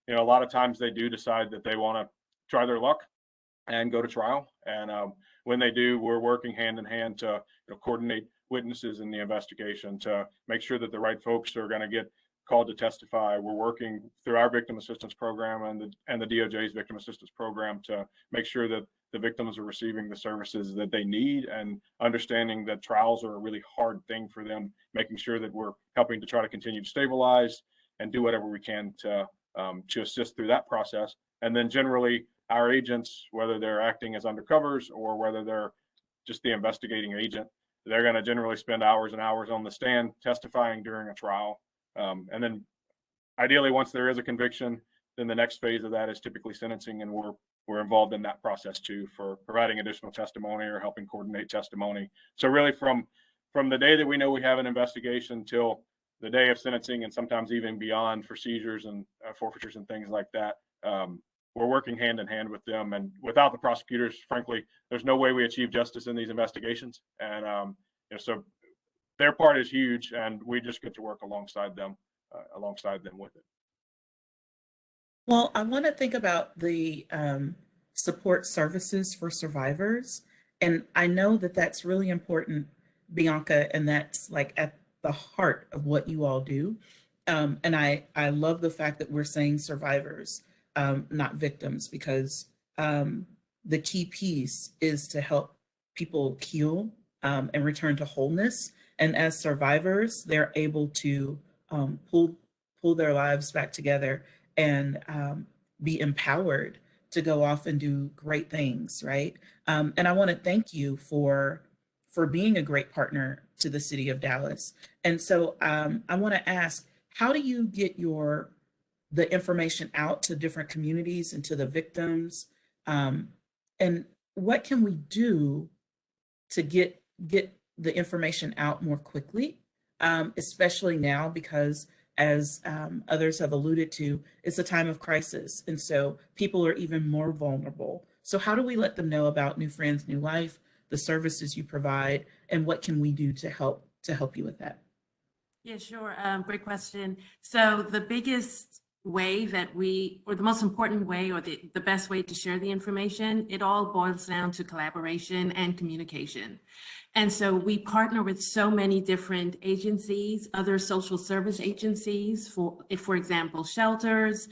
a lot of times they do decide that they want to try their luck and go to trial. And when they do, we're working hand in hand to coordinate witnesses in the investigation to make sure that the right folks are going to get called to testify. We're working through our victim assistance program and the DOJ's victim assistance program to make sure that the victims are receiving the services that they need, and understanding that trials are a really hard thing for them, making sure that we're helping to try to continue to stabilize and do whatever we can to assist through that process. And then generally our agents, whether they're acting as undercovers or whether they're just the investigating agent, they're going to generally spend hours and hours on the stand testifying during a trial. And then ideally, once there is a conviction, then the next phase of that is typically sentencing, and we're involved in that process too, for providing additional testimony or helping coordinate testimony. So really from the day that we know we have an investigation till the day of sentencing, and sometimes even beyond for seizures and forfeitures and things like that, we're working hand in hand with them. And without the prosecutors, frankly, there's no way we achieve justice in these investigations. And so their part is huge, and we just get to work alongside them with it. Well, I want to think about the support services for survivors. And I know that that's really important, Bianca, and that's like at the heart of what you all do. And I love the fact that we're saying survivors, not victims, because the key piece is to help people heal and return to wholeness. And as survivors, they're able to pull their lives back together and be empowered to go off and do great things, right? And I want to thank you for being a great partner to the city of Dallas. And so I want to ask, how do you get the information out to different communities and to the victims? And what can we do to get the information out more quickly, especially now, because as others have alluded to, it's a time of crisis. And so people are even more vulnerable. So how do we let them know about New Friends, New Life, the services you provide, and what can we do to help you with that? Yeah, sure. Great question. So the biggest way or the most important way, or the best way to share the information, it all boils down to collaboration and communication. And so we partner with so many different agencies, other social service agencies, for example, shelters,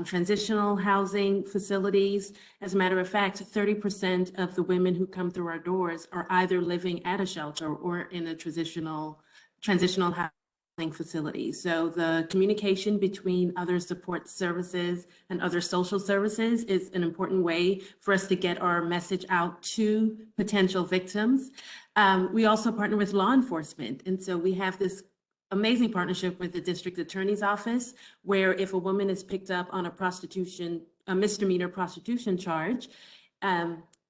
transitional housing facilities. As a matter of fact, 30% of the women who come through our doors are either living at a shelter or in a transitional housing facility. So the communication between other support services and other social services is an important way for us to get our message out to potential victims. We also partner with law enforcement. And so we have this amazing partnership with the district attorney's office, where if a woman is picked up on a misdemeanor prostitution charge,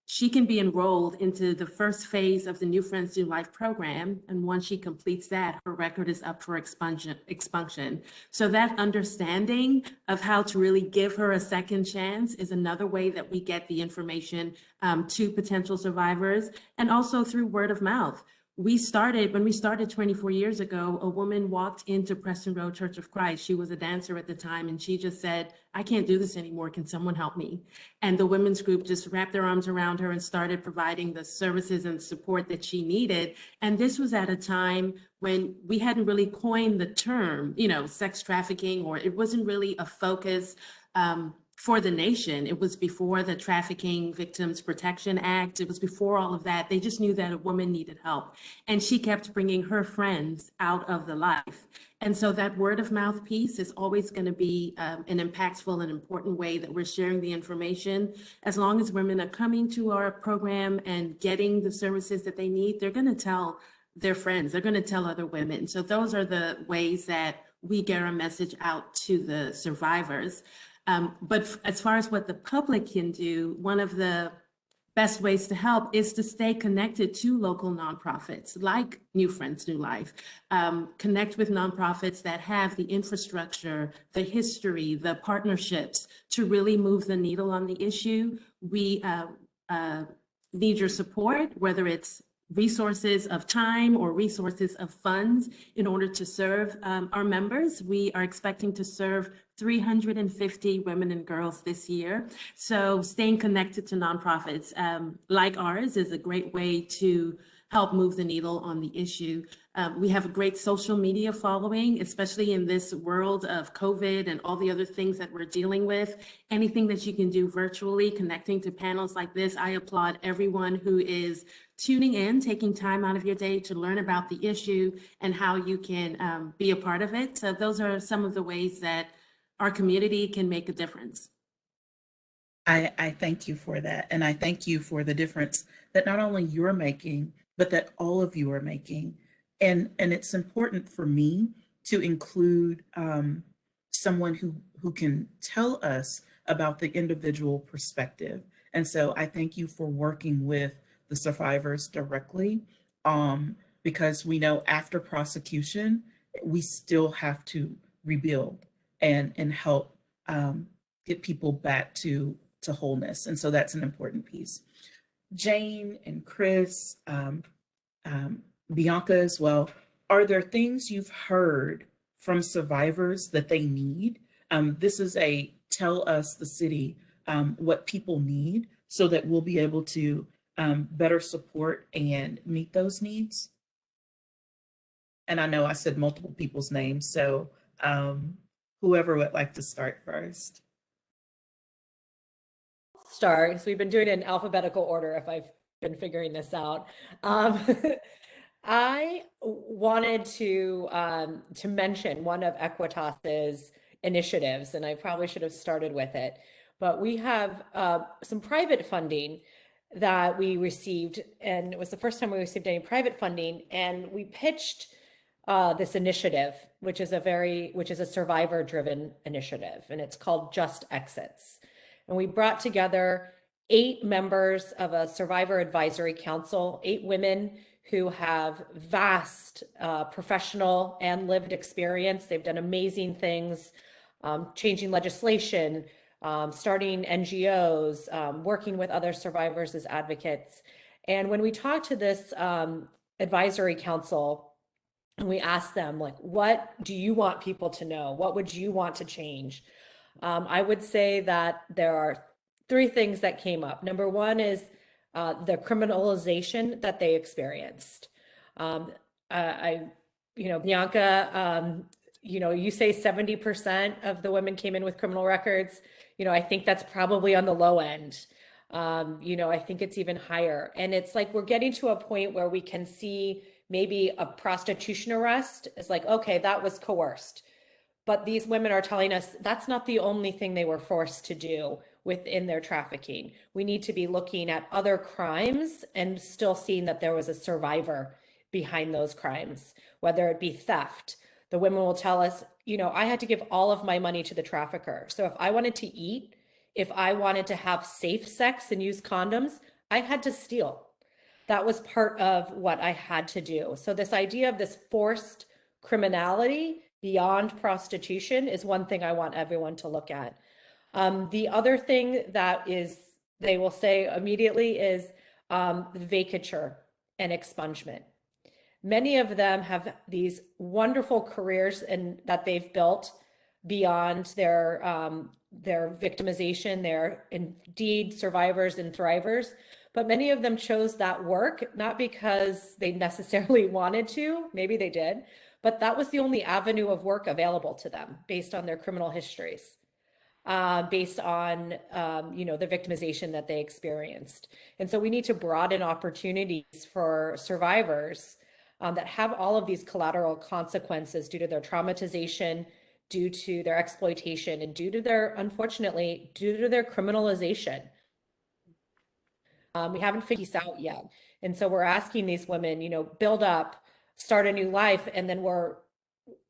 she can be enrolled into the first phase of the New Friends, New Life program. And once she completes that, her record is up for expunction. So that understanding of how to really give her a second chance is another way that we get the information to potential survivors, and also through word of mouth. When we started 24 years ago, a woman walked into Preston Road Church of Christ. She was a dancer at the time, and she just said, "I can't do this anymore. Can someone help me?" And the women's group just wrapped their arms around her and started providing the services and support that she needed. And this was at a time when we hadn't really coined the term, sex trafficking, or it wasn't really a focus for the nation. It was before the Trafficking Victims Protection Act. It was before all of that. They just knew that a woman needed help. And she kept bringing her friends out of the life. And so that word of mouth piece is always going to be an impactful and important way that we're sharing the information. As long as women are coming to our program and getting the services that they need, they're going to tell their friends, they're going to tell other women. So those are the ways that we get our message out to the survivors. But as far as what the public can do, one of the best ways to help is to stay connected to local nonprofits like New Friends, New Life. Connect with nonprofits that have the infrastructure, the history, the partnerships to really move the needle on the issue. We need your support, whether it's resources of time or resources of funds in order to serve our members. We are expecting to serve 350 women and girls this year. So staying connected to nonprofits like ours is a great way to help move the needle on the issue. We have a great social media following, especially in this world of COVID and all the other things that we're dealing with. Anything that you can do virtually, connecting to panels like this, I applaud everyone who is tuning in, taking time out of your day to learn about the issue and how you can be a part of it. So those are some of the ways that our community can make a difference. I thank you for that. And I thank you for the difference that not only you're making, but that all of you are making. And it's important for me to include someone who can tell us about the individual perspective. And so I thank you for working with the survivors directly, because we know after prosecution, we still have to rebuild and help get people back to wholeness. And so that's an important piece. Jane and Chris, Bianca as well, are there things you've heard from survivors that they need? This is a tell us the city what people need so that we'll be able to better support and meet those needs. And I know I said multiple people's names, so whoever would like to start first. Start. So we've been doing it in alphabetical order if I've been figuring this out. I wanted to mention one of Equitas's initiatives, and I probably should have started with it, but we have some private funding that we received, and it was the first time we received any private funding, and we pitched this initiative, which is a survivor-driven initiative, and it's called Just Exits. And we brought together 8 members of a survivor advisory council, 8 women who have vast professional and lived experience. They've done amazing things, changing legislation, starting NGOs, working with other survivors as advocates. And when we talked to this advisory council, and we asked them, like, what do you want people to know? What would you want to change? I would say that there are 3 things that came up. Number one is the criminalization that they experienced. Bianca, you say 70% of the women came in with criminal records. I think that's probably on the low end. I think it's even higher. And it's like we're getting to a point where we can see maybe a prostitution arrest is like, okay, that was coerced. But these women are telling us that's not the only thing they were forced to do within their trafficking. We need to be looking at other crimes and still seeing that there was a survivor behind those crimes, whether it be theft. The women will tell us, I had to give all of my money to the trafficker. So if I wanted to eat, if I wanted to have safe sex and use condoms, I had to steal. That was part of what I had to do. So this idea of this forced criminality beyond prostitution is one thing I want everyone to look at. The other thing that they will say immediately is vacature and expungement. Many of them have these wonderful careers that they've built beyond their victimization. They're indeed survivors and thrivers, but many of them chose that work not because they necessarily wanted to, maybe they did, but that was the only avenue of work available to them based on their criminal histories, based on the victimization that they experienced. And so we need to broaden opportunities for survivors that have all of these collateral consequences due to their traumatization, due to their exploitation, and unfortunately, due to their criminalization. We haven't figured this out yet. And so we're asking these women, build up, start a new life, and then we're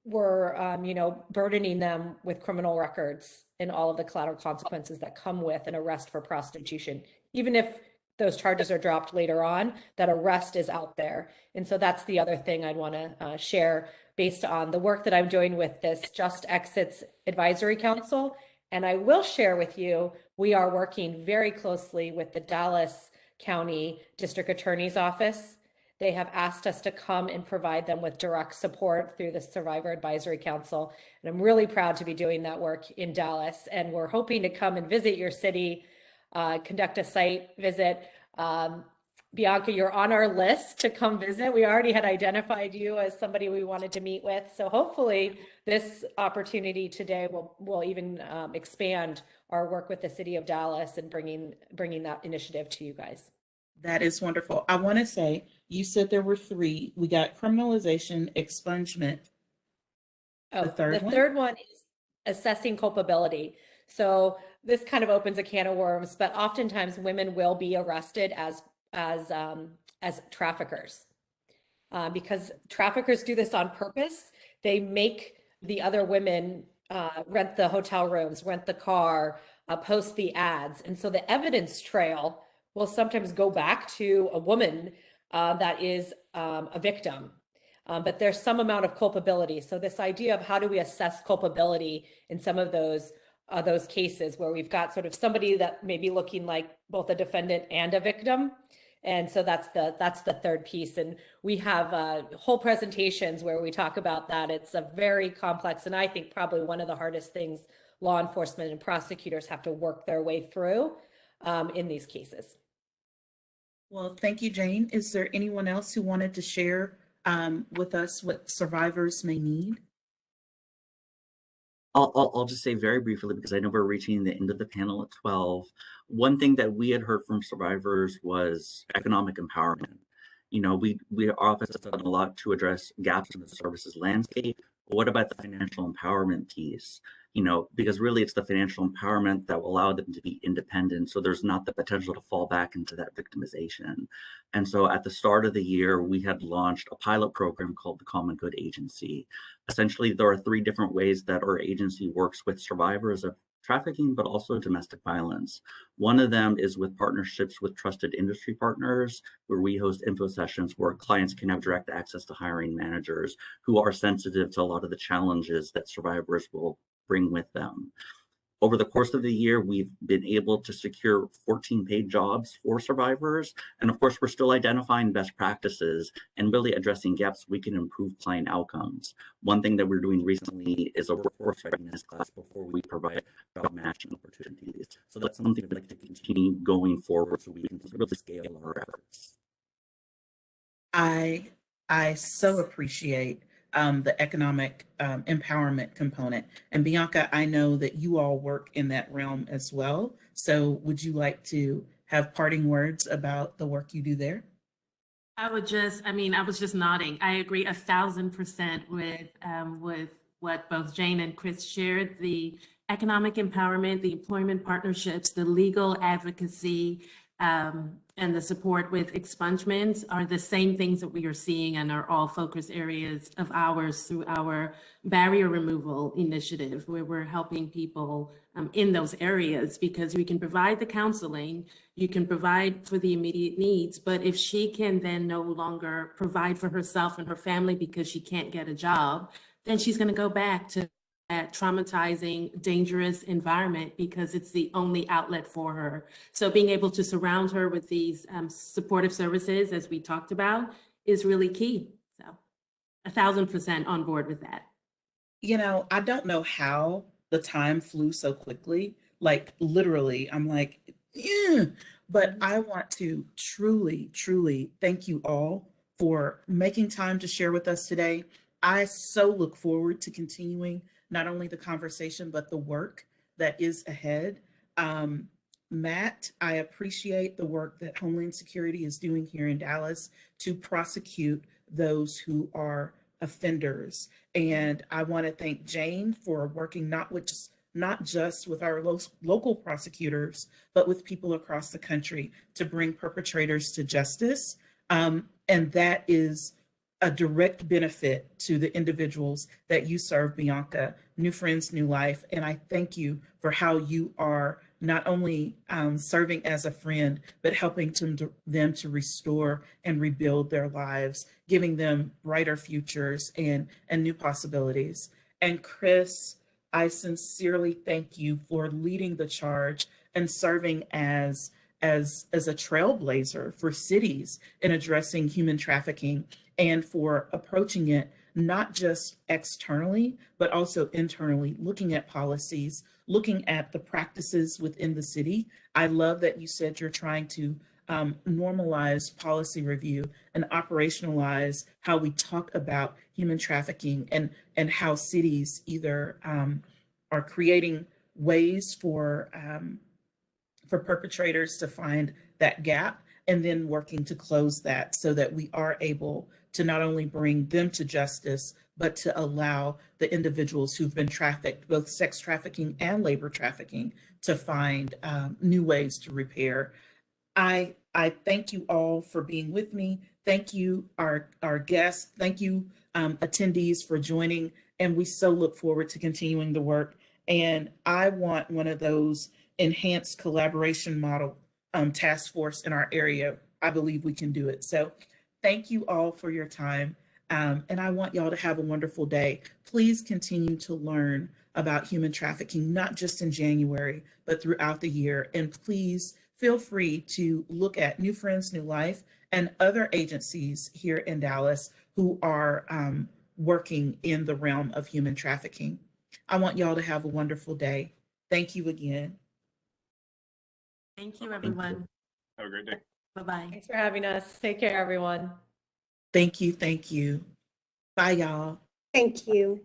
burdening them with criminal records and all of the collateral consequences that come with an arrest for prostitution, even if those charges are dropped later on, that arrest is out there. And so that's the other thing I'd want to share based on the work that I'm doing with this Just Exits Advisory Council. And I will share with you, we are working very closely with the Dallas County District Attorney's Office. They have asked us to come and provide them with direct support through the Survivor Advisory Council. And I'm really proud to be doing that work in Dallas. And we're hoping to come and visit your city, conduct a site visit. Bianca, you're on our list to come visit. We already had identified you as somebody we wanted to meet with. So hopefully this opportunity today will even expand our work with the city of Dallas and bringing that initiative to you guys. That is wonderful. I want to say, you said there were 3. We got criminalization, expungement. Oh, The third one? third one is assessing culpability. So this kind of opens a can of worms, but oftentimes women will be arrested as traffickers, because traffickers do this on purpose. They make the other women rent the hotel rooms, rent the car, post the ads. And so the evidence trail will sometimes go back to a woman that is a victim. But there's some amount of culpability. So this idea of how do we assess culpability in some of those cases where we've got sort of somebody that may be looking like both a defendant and a victim. And so that's the third piece. And we have whole presentations where we talk about that. It's a very complex, and I think probably one of the hardest things law enforcement and prosecutors have to work their way through in these cases. Well, thank you, Jane. Is there anyone else who wanted to share with us what survivors may need? I'll just say very briefly, because I know we're reaching the end of the panel at 12. One thing that we had heard from survivors was economic empowerment. You know, our office has done a lot to address gaps in the services landscape. But what about the financial empowerment piece? You know, because really it's the financial empowerment that will allow them to be independent. So there's not the potential to fall back into that victimization. And so at the start of the year, we had launched a pilot program called the Common Good Agency. Essentially, there are 3 different ways that our agency works with survivors of trafficking, but also domestic violence. One of them is with partnerships with trusted industry partners, where we host info sessions where clients can have direct access to hiring managers who are sensitive to a lot of the challenges that survivors will bring with them. Over the course of the year, we've been able to secure 14 paid jobs for survivors. And of course, we're still identifying best practices and really addressing gaps we can improve client outcomes. One thing that we're doing recently is a workforce readiness class before we provide job matching opportunities. So that's something we'd like to continue going forward so we can really scale our efforts. I so appreciate the economic empowerment component. And Bianca, I know that you all work in that realm as well. So would you like to have parting words about the work you do there? I was just nodding. I agree 1,000% with what both Jane and Chris shared. The economic empowerment, the employment partnerships, the legal advocacy, and the support with expungements are the same things that we are seeing and are all focus areas of ours through our barrier removal initiative, where we're helping people in those areas, because we can provide the counseling, you can provide for the immediate needs, but if she can then no longer provide for herself and her family because she can't get a job, then she's going to go back to that traumatizing, dangerous environment because it's the only outlet for her. So being able to surround her with these supportive services, as we talked about, is really key. So 1,000% on board with that. You know, I don't know how the time flew so quickly. Like literally, I'm like, yeah. But I want to truly, truly thank you all for making time to share with us today. I so look forward to continuing not only the conversation, but the work that is ahead. Matt, I appreciate the work that Homeland Security is doing here in Dallas to prosecute those who are offenders. And I want to thank Jane for working not just with our local prosecutors, but with people across the country to bring perpetrators to justice. And that is a direct benefit to the individuals that you serve, Bianca. New Friends, New Life. And I thank you for how you are not only serving as a friend, but helping them to restore and rebuild their lives, giving them brighter futures and new possibilities. And Chris, I sincerely thank you for leading the charge and serving as a trailblazer for cities in addressing human trafficking, and for approaching it not just externally, but also internally, looking at policies, looking at the practices within the city. I love that you said you're trying to normalize policy review and operationalize how we talk about human trafficking, and how cities either are creating ways for perpetrators to find that gap, and then working to close that so that we are able to not only bring them to justice, but to allow the individuals who've been trafficked, both sex trafficking and labor trafficking, to find new ways to repair. I thank you all for being with me. Thank you, our guests. Thank you, attendees, for joining. And we so look forward to continuing the work. And I want one of those enhanced collaboration model task force in our area. I believe we can do it. So thank you all for your time. And I want y'all to have a wonderful day. Please continue to learn about human trafficking, not just in January, but throughout the year. And please feel free to look at New Friends, New Life and other agencies here in Dallas who are working in the realm of human trafficking. I want y'all to have a wonderful day. Thank you again. Thank you, everyone. Have a great day. Bye-bye. Thanks for having us. Take care, everyone. Thank you. Thank you. Bye, y'all. Thank you.